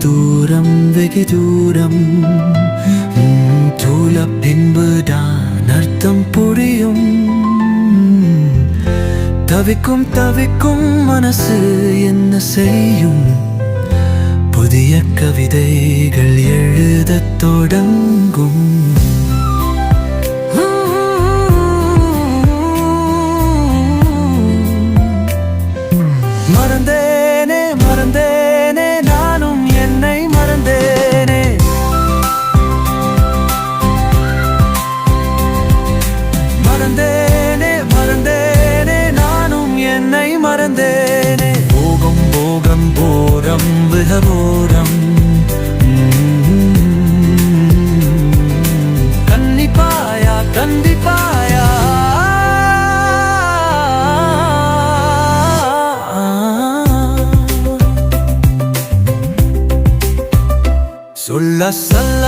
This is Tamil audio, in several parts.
தூரம் வெகு தூரம் தூள பின்புதான் அர்த்தம் புரியும். தவிக்கும் தவிக்கும் மனசு என்ன செய்யும்? புதிய கவிதைகள் எழுதத் தொடங்கும். மறந்தேனே மறந்தேனே நானும் என்னை மறந்தேனே. மறந்தேனே மறந்தேனே நானும் என்னை மறந்தேனே. போகம் போகம் போரம் விஹபோரம் கன்னிப்பாயா கண்டிப்பாயா. சொல்ல சொல்ல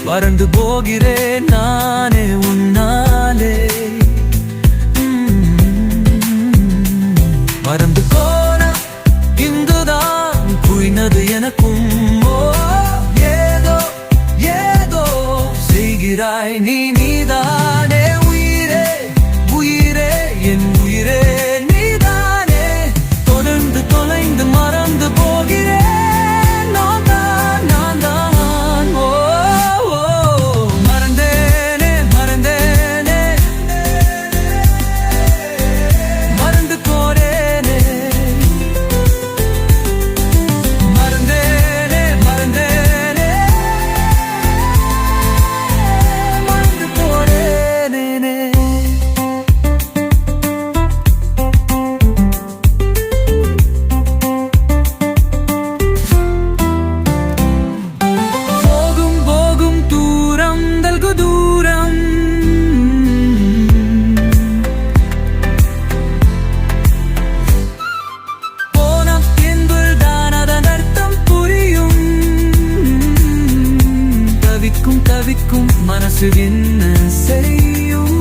வறண்டு போகிறேன் நானே உன்னாலே. மறந்து போன இங்குதான் புரிந்தது எனக்கும். ஏதோ ஏதோ செய்கிறாய் நீ நீதானே. உயிரே உயிரே என் உயிரே நீதானே. தொடர்ந்து தொலைந்து மறந்து போகிறேன். தவிக்கும் மனசு என்ன செய்யும்?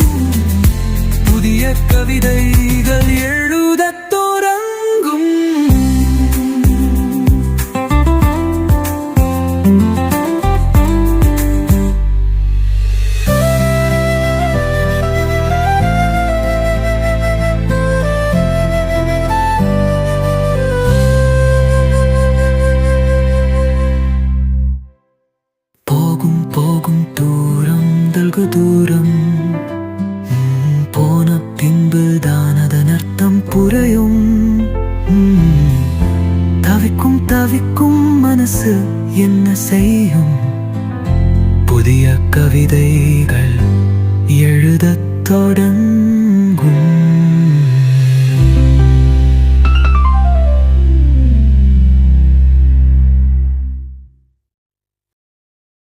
புதிய கவிதைகள் எழுதத் தொடங்கும். போகும் போகும் தூரம் வெகு தூரம் போன பின்புதான் அதன் அர்த்தம் புரியும். தவிக்கும் தவிக்கும் மனசு என்ன செய்யும்? புதிய கவிதைகள் எழுதத் தொடங்கும்.